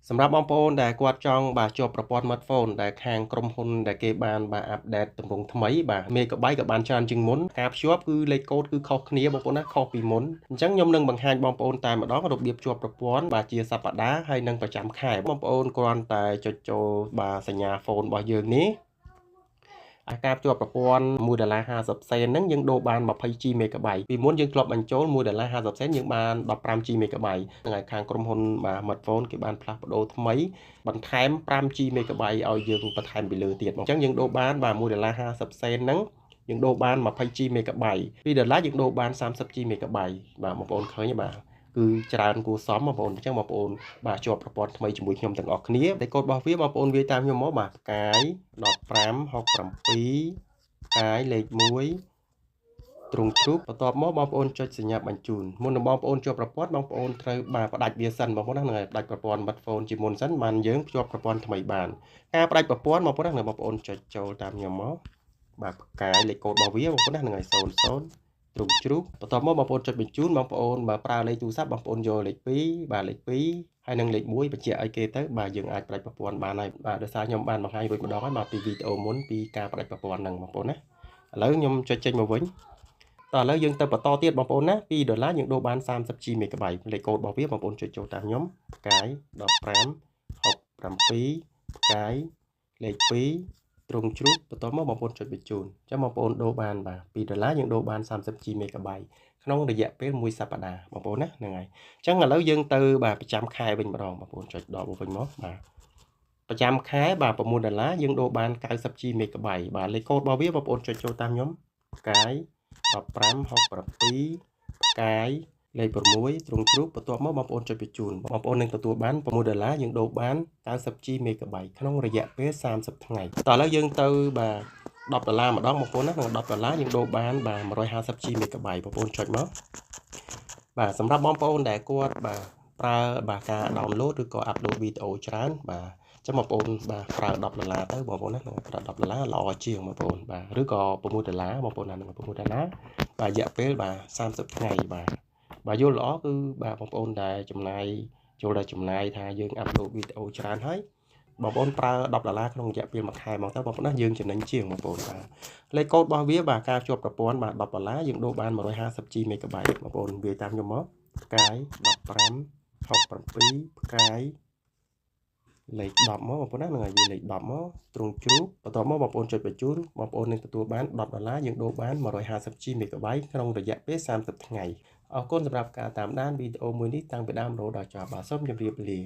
សម្រាប់បងប្អូនដែលគាត់ចង់បាទជាប់ប្រព័ន្ធ smartphone ដែលខាងក្រុមហ៊ុនដែលគេបានបាទអាប់ដេតទម្រង់ថ្មីបាទមេហ្គាបៃក៏បានច្រើនជាងមុនការភ្ជាប់គឺលេខកូដគឺខុសគ្នាបងប្អូនណាខុសពីមុនអញ្ចឹងខ្ញុំនឹងបង្ហាញបងប្អូនតែម្ដងរបៀបជាប់ប្រព័ន្ធបាទជាសប្តាហ៍ហើយនិងប្រចាំខែបងប្អូនគ្រាន់តែចុចចូលបាទសញ្ញាហ្វូនរបស់យើងនេះការភ្ជាប់ប្រព័ន្ធ$1.50 ហ្នឹងយើងដូរបាន 20G MB ពីមុនយើងធ្លាប់បញ្ចូល$1.50 យើងបាន 15G MB ហ្នឹងហើយខាងក្រុមហ៊ុនបាទ smartphone គេបានផ្លាស់ប្ដូរថ្មីបន្ថែម 5G MB ឲ្យយើងបន្ថែមពីលើទៀតអញ្ចឹងយើងដូរបានបាទ$1.50 ហ្នឹងយើងដូរបាន 20G MB $2យើងដូរបាន 30G MB បាទបងប្អូនឃើញទេបាទគឺច្រើនគួរសមបងប្អូនអញ្ចឹងបងប្អូនបាទជាប់ប្រព័ន្ធថ្មីជាមួយខ្ញុំទាំងអស់គ្នាតែកូដរបស់វាបងប្អូនវាយតាមខ្ញុំមកបាទផ្កាយ1567ផ្កាយលេខ1ទ្រង់ជ្រូកបន្ទាប់មកបងប្អូនចុចសញ្ញាបញ្ជូនមុននឹងបងប្អូនជាប់ប្រព័ន្ធបងប្អូនត្រូវបាទផ្ដាច់វាសិនបងប្អូនហ្នឹងហើយផ្ដាច់ប្រព័ន្ធ smartphone ជាមុនសិនបានយើងភ្ជាប់ប្រព័ន្ធថ្មីបានការផ្ដាច់ប្រព័ន្ធបងប្អូនហ្នឹងបងប្អូនចុចចូលតាមខ្ញុំមកបាទផ្កាយលេខកូដរបស់វាបងប្អូនហ្នឹងហើយ00ទ្រង់ជ្រូកបន្ទាប់មកបងប្អូនចុចបញ្ជូនបងប្អូនបើប្រើលេខទូរស័ព្ទបងប្អូនយកលេខ2បាទលេខ2ហើយនឹងលេខ1បញ្ជាក់ឲ្យគេទៅបាទយើងអាចផ្ដាច់ប្រព័ន្ធបានហើយបាទដោយសារខ្ញុំបានបង្ហាញរួចម្ដងហើយបាទពីវីដេអូមុនពីការផ្ដាច់ប្រព័ន្ធហ្នឹងបងប្អូនណាឥឡូវខ្ញុំចុចចេញមកវិញតោះឥឡូវយើងទៅបន្តទៀតបងប្អូនណា$2យើងដូរបាន 30G MB លេខកូដរបស់វាបងប្អូនចុចចូលតាមខ្ញុំផ្កាយ1567ផ្កាយលេខ2ទ្រង់ជ្រូកបន្ទាប់មកបងប្អូនចុចបញ្ជូនអញ្ចឹងបងប្អូនដូរបានបាទ$2យើងដូរបាន 30G MB ក្នុងរយៈពេល1សប្តាហ៍បងប្អូនណាហ្នឹងហើយអញ្ចឹងឥឡូវយើងទៅបាទប្រចាំខែវិញម្ដងបងប្អូនចុចដកមកវិញមកបាទប្រចាំខែបាទ$9យើងដូរបាន 90G MB បាទលេខកូដរបស់វាបងប្អូនចុចចូលតាមខ្ញុំផ្កាយ1567ផ្កាយលេខ6ទ្រង់ជ្រូកបន្ទាប់មកបងប្អូនចុចបញ្ជូនបងប្អូននឹងទទួលបាន$6យើងដូរបាន 90G MB ក្នុងរយៈពេល30ថ្ងៃតោះឥឡូវយើងទៅបាទ$10ម្ដងបងប្អូនណាក្នុង$10យើងដូរបានបាទ 150G MB បងប្អូនចុចមកបាទសម្រាប់បងប្អូនដែលគាត់បាទប្រើបាទការ download ឬក៏ upload វីដេអូច្រើនបាទចាំបងប្អូនបាទប្រើ$10ទៅបងប្អូនណាប្រើ$10ល្អជាងបងប្អូនបាទឬក៏$6បងប្អូនណានឹង$6បាទរយៈពេលបាទ30ថ្ងៃបាទយល់ល្អគឺបាទបងប្អូនដែលចំណាយចូលដល់ចំណាយថាយើង upload វីដេអូច្រើនហើយបងប្អូនប្រើ$10ក្នុងរយៈពេល1ខែមកទៅបងប្អូនណាយើងចំណេញជាងបងប្អូនបាទលេខកូដរបស់វាបាទការជួបប្រព័ន្ធបាទ$10យើងដូរបាន 150G MB បងប្អូនវាយតាមខ្ញុំមកផ្កាយ1567ផ្កាយលេខ10មកបងប្អូនណាហ្នឹងហើយវាលេខ10មកទ្រង់ជ្រូកបន្ទាប់មកបងប្អូនចុចបញ្ជូនបងប្អូននឹងទទួលបាន$10យើងដូរបាន 150G MB ក្នុងរយៈពេល30ថ្ងៃអរគុណសម្រាប់ការតាមដានវីដេអូមួយនេះតាំងពីដើមរហូតដល់ចប់បាទសូមជម្រាបលា